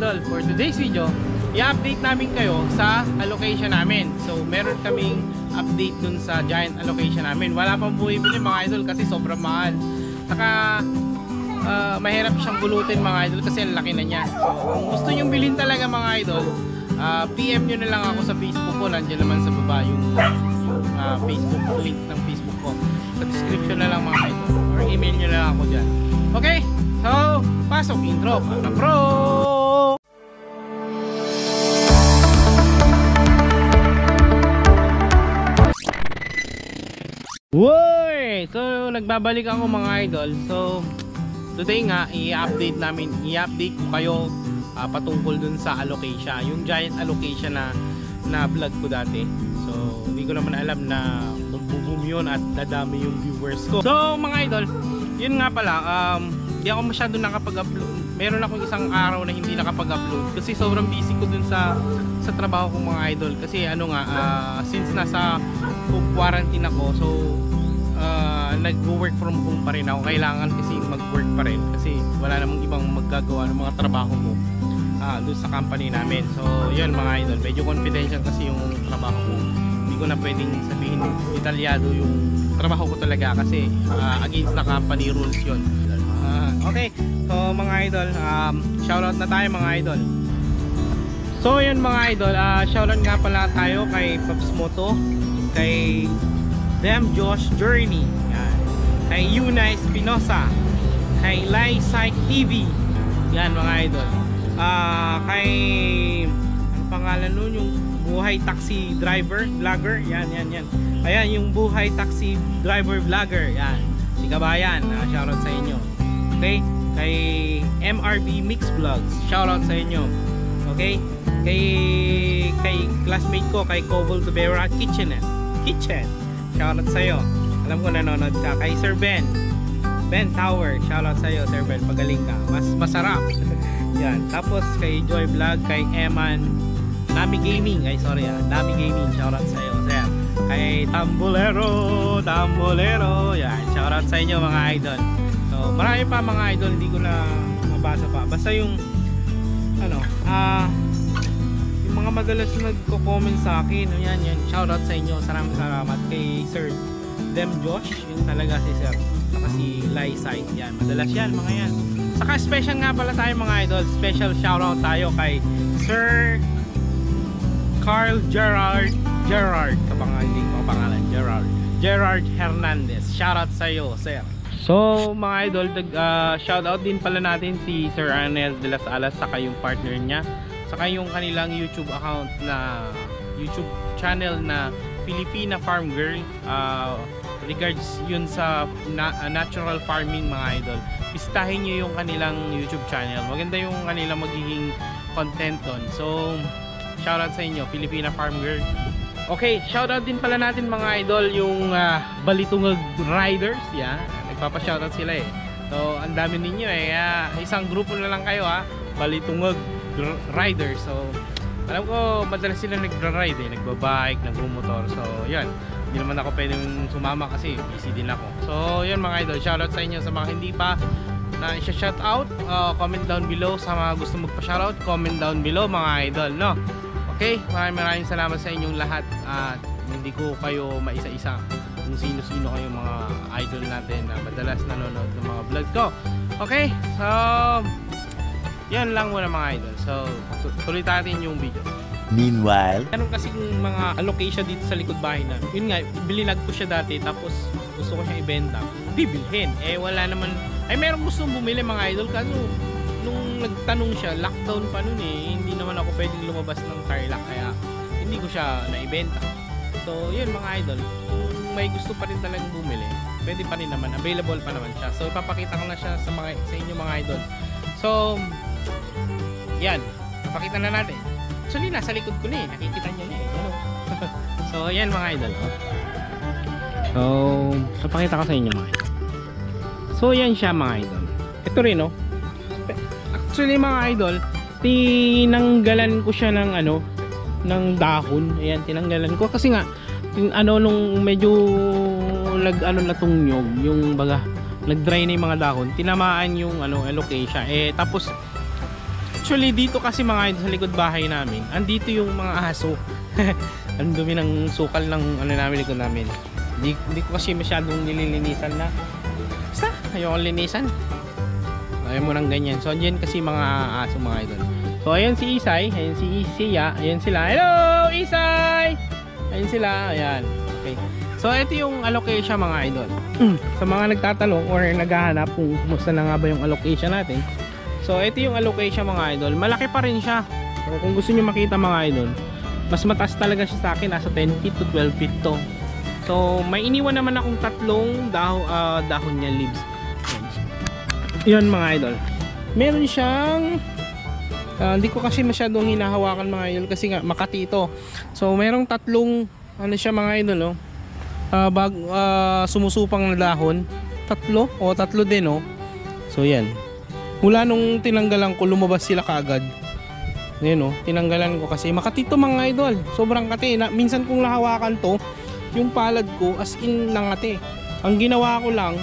idol, for today's video, i-update namin kayo sa allocation namin. So meron kaming update dun sa giant allocation namin. Wala pang bumibili mga idol kasi sobrang mahal. Saka mahirap siyang bulutin mga idol kasi ang laki na niya. So kung gusto nyong bilhin talaga mga idol, PM nyo na lang ako sa Facebook ko. Nandiyan naman sa baba yung Facebook link ng Facebook ko. Sa description na lang mga idol, or email nyo na lang ako dyan. Okay, so pasok intro para bro. Woy! So nagbabalik ako mga idol. So today nga i-update ko kayo patungkol dun sa allocation, yung giant allocation na vlog ko dati. So hindi ko naman alam na magbo-boom yun at dadami yung viewers ko. So mga idol, yun nga pala, hindi ako masyado nakapag-upload. Meron akong isang araw na hindi nakapag-upload kasi sobrang busy ko dun sa trabaho ko mga idol. Kasi ano nga, since nasa quarantine ako, so nag-work from home pa rin ako. Kailangan kasi mag-work pa rin kasi wala namang ibang magagawa ng mga trabaho mo doon sa company namin. So yun mga idol, medyo confidential kasi yung trabaho ko. Hindi ko na pwedeng sabihin detalyado yung trabaho ko talaga kasi against the company rules yun. Okay, so mga idol, shoutout na tayo mga idol. So yun mga idol, shoutout nga pala tayo kay Pops Moto, kay Dem Josh Journey, yan, kay Yuna Espinosa, kay Lai Psych TV, yan mga idol, kay ano pangalan nun, yung Buhay Taxi Driver Vlogger, yan. Ayan yung Buhay Taxi Driver Vlogger, yan, si Kabayan, shoutout sa inyo. Okay, kay MRB Mix Vlogs, shoutout sa inyo. Okay, kay classmate ko, kay Koval Tubera Kitchen, shoutout sa'yo. Alam ko nanonood ka. Kay Sir Ben Tower, shoutout sa'yo Sir Ben, pagaling ka, masarap. Yan. Tapos kay Joy Vlog, kay Eman Nami Gaming, Nami Gaming, shoutout sa'yo sir. Kay Tambulero, yan, shoutout sa inyo mga idol. So marami pa mga idol, hindi ko na mabasa pa. Basta yung ano, yung mga madalas nagko-comment sa akin, yan, shoutout sa inyo, salamat kay Sir Dem Josh, yung talaga si Sir, saka si Lai Sai, yan, madalas yan mga yan. Saka special nga pala tayo mga idol, special shoutout tayo kay Sir Carl Gerard kapangalan, Gerard Hernandez, shoutout sa iyo sir. So mga idol, shoutout din pala natin si Sir Arnel de las Alas, saka yung partner niya, saka yung kanilang YouTube account na YouTube channel na Filipina Farm Girl. Regards yun sa natural farming mga idol. Bisitahin nyo yung kanilang YouTube channel. Maganda yung kanilang magiging content doon. So shoutout sa inyo, Filipina Farm Girl. Okay, shoutout din pala natin mga idol yung Balitungag Riders. Yeah, nagpapa-shoutout sila eh. So ang dami ninyo eh. Isang grupo na lang kayo Balitungag Riders. So alam ko madalas sila nagra-ride eh, nagbabike, nagmumotor. So yan, hindi naman ako pwedeng sumama kasi busy din ako. So yun mga idol, shoutout sa inyo. Sa mga hindi pa na i-shoutout, comment down below. Sa mga gusto magpa-shoutout, comment down below mga idol, no? Okay, maraming salamat sa inyong lahat. At hindi ko kayo maisa-isa kung sino-sino kayong mga idol natin na madalas nanonood ng mga vlog ko. Okay, so yan lang muna mga idol. So tuloy natin yung video. Meanwhile, meron kasi mga allocation dito sa likod bahay na. Yun nga, bilinag ko siya dati, tapos gusto ko siyang ibenta, bibilhin. Eh wala naman, ay meron gustong bumili mga idol, kaso nung nagtanong siya, lockdown pa nun eh, hindi naman ako pwedeng lumabas ng Tarlac, kaya hindi ko siya naibenta. So yun mga idol, kung may gusto pa rin talagang bumili, pwede pa rin naman, available pa naman siya. So ipapakita ko na siya sa inyo mga idol. So yan, ipakita na natin. Actually nasa likod ko na eh, nakikita nyo na eh. So yan mga idol. So ipapakita ko sa inyo mga idol. So yan siya mga idol. Ito rin no. Actually mga idol, tinanggalan ko siya ng ng dahon. Ayan, tinanggalan ko kasi nga nung medyo natungnyog yung baga, nag-dry na yung mga dahon, tinamaan yung allocation. Tapos Actually dito kasi mga idol sa likod bahay namin, andito yung mga aso. Ang dumi ng sukal ng ano namin, likod namin. Hindi ko kasi masyadong nililinisan na. Basta, ayoko linisan. Ayaw mo nang ganyan. So andyan kasi mga aso mga idol. So ayan si Isay, ayan si Isia, ayan sila. Hello Isay! Ayan sila, ayan. Okay. So ito yung allocation mga idol. Sa mga nagtatanong or naghahanap kung kumusta na nga ba yung allocation natin. So ito yung allocation mga idol. Malaki pa rin siya. So kung gusto niyo makita mga idol, mas mataas talaga siya sa akin, nasa 10 feet to 12 feet to. So may iniwan naman akong tatlong dahon niya, leaves. Yun mga idol. Meron siyang hindi ko kasi masyadong hinahawakan mga idol kasi nga Makati ito. So merong tatlong ano siya mga idol, sumusupang na dahon. Tatlo din, oh. So yan. Mula nung tinanggalan ko, lumabas sila kaagad. Ngayon, tinanggalan ko kasi Makati to mga idol. Sobrang kati. Minsan kung nahawakan to, yung palad ko as in nangati. Ang ginawa ko lang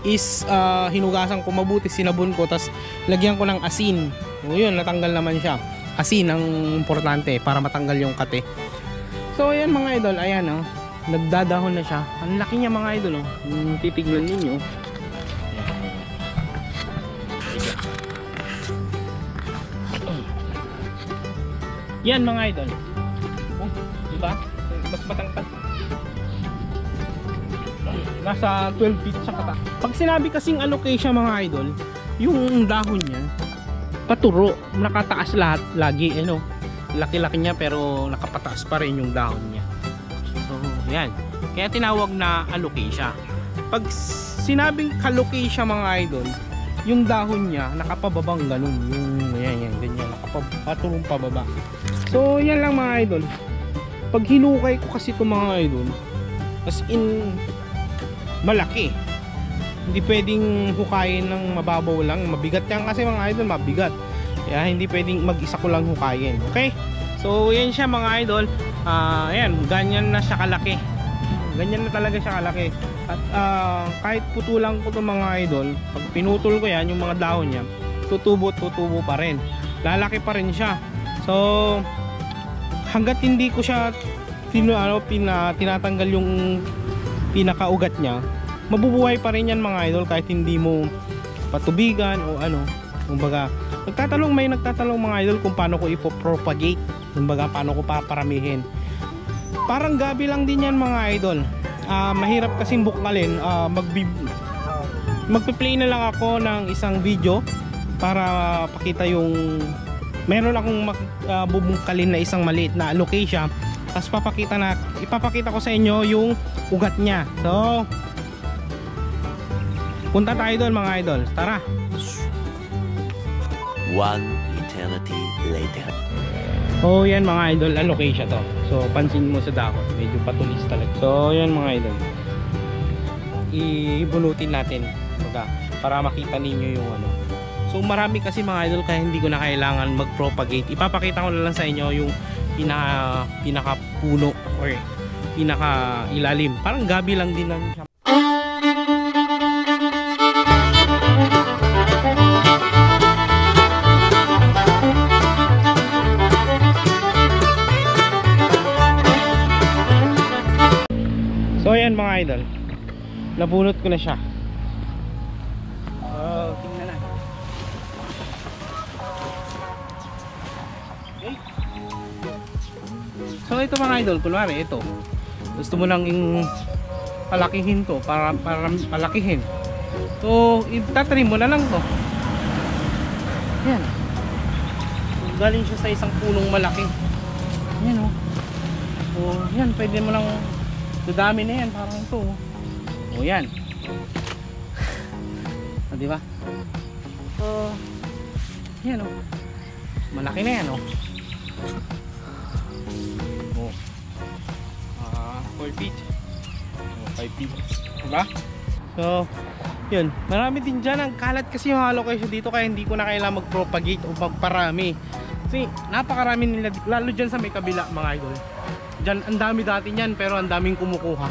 is hinugasan ko mabuti, sinabon ko, tas lagyan ko ng asin. O yun, natanggal naman siya. Asin ang importante para matanggal yung kati. So ayan mga idol, ayan, nagdadahon na siya. Ang laki niya mga idol, titignan ninyo. Yan mga idol. Oh, diba? Mas matangkad. Nasa 12 feet sa kata. Pag sinabi kasing allocation mga idol, yung dahon niya paturo, nakataas lahat lagi, laki-laki niya pero nakapataas pa rin yung dahon niya. So yan, kaya tinawag na allocation. Pag sinabing allocation mga idol, yung dahon niya nakapababang ganun, yung yan ganyan, nakapaturong pababa. So yan lang mga idol. Pag hinukay ko kasi itong mga idol, as in malaki, hindi pwedeng hukayin ng mababaw lang, mabigat yan kasi mga idol, mabigat. Kaya hindi pwedeng mag-isa ko lang hukayin. Okay, so yan siya mga idol. Ayan, ganyan na siya kalaki. Ganyan na talaga siya kalaki. At kahit putulang ko itong mga idol, pag pinutol ko yan, yung mga dahon niya, tutubo pa rin, lalaki pa rin siya. So hanggat hindi ko siya tinatanggal yung pinakaugat niya, mabubuhay pa rin yan mga idol kahit hindi mo patubigan o kumbaga may nagtatanong mga idol kung paano ko ipopropagate, kumbaga paano ko paparamihin. Parang gabi lang din yan mga idol. Mahirap kasing bukalin. Magpe-play na lang ako ng isang video para pakita yung meron akong bubungkalin na isang maliit na allocation. Tapos ipapakita ko sa inyo yung ugat niya. So punta tayo doon mga idol. Tara. One eternity later. So yan mga idol, allocation to. So pansin mo sa dahon, medyo patulis talaga. So yan mga idol, ibunutin natin para makita ninyo yung So marami kasi mga idol kaya hindi ko na kailangan mag-propagate. Ipapakita ko na lang sa inyo yung pinaka puno or pinaka ilalim. Parang gabi lang din lang siya. So ayan mga idol, nabunot ko na siya. Tingnan na. Okay. So ito mga idol, kunwari ito, gusto mo nang palakihin to para palakihin. So itatrim mo na lang to. Yan. Galing siya sa isang punong malaki. Yan yan, pwede mo lang dami na yan, parang ito. Yan. Diba? So yan malaki na yan 4 feet 5 feet, diba? So yun, marami din dyan. Ang kalat kasi yung allocation dito, kaya hindi ko na kailangan mag-propagate o magparami kasi napakarami nila, lalo dyan sa may kabila mga idol. Dyan ang dami dati niyan, pero ang daming kumukuha.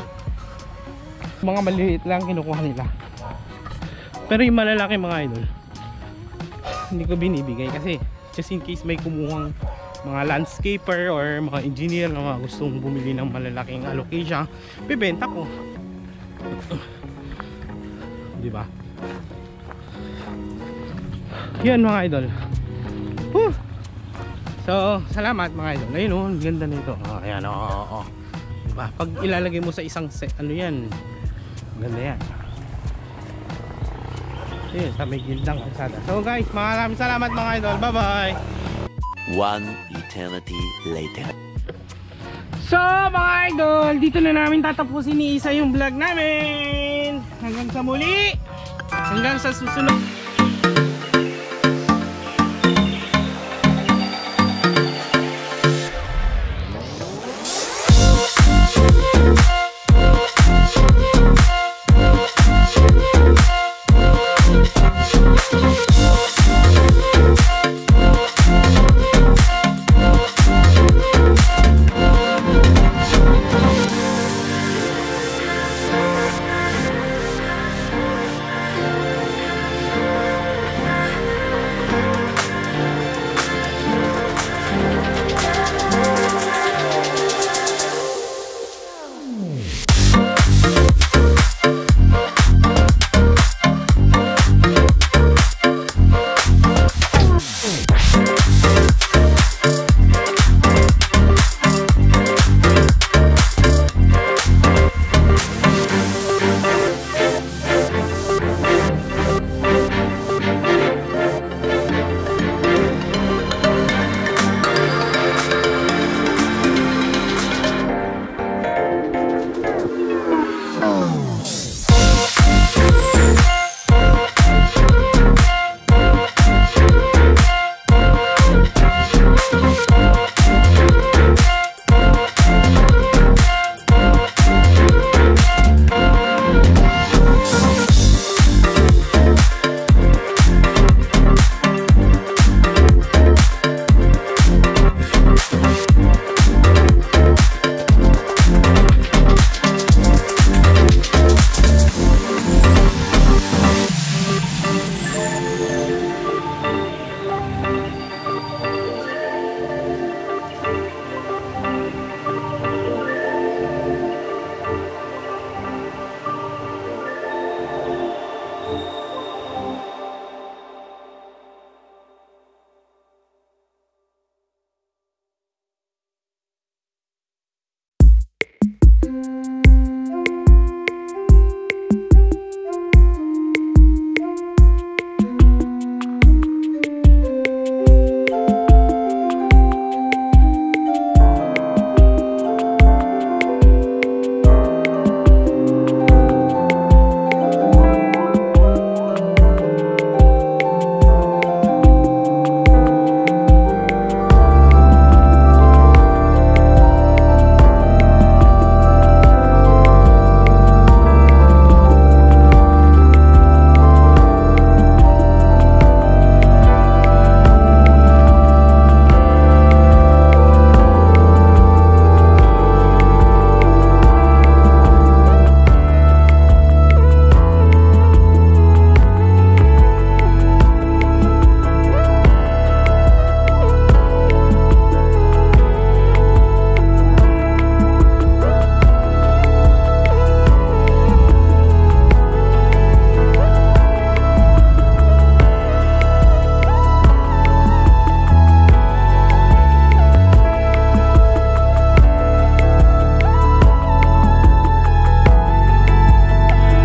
Mga maliliit lang kinukuha nila, pero yung malalaki mga idol hindi ko binibigay kasi just in case may kumuhang mga landscaper or mga engineer na mga gustong bumili ng malalaking alocasia, bibenta ko. Di ba? Yan mga idol. Whew! So, salamat mga idol. Ayun oh, ang ganda nito. Ayan, oh. Diba? Pag ilalagay mo sa isang set, ano yan? Ganda yan. Ayun, sa may gildang kalsada. So guys, maraming salamat mga idol. Bye bye! One eternity later. So mga idol, dito na namin tatapusin ni Isa yung vlog namin. Hanggang sa muli. Hanggang sa susunod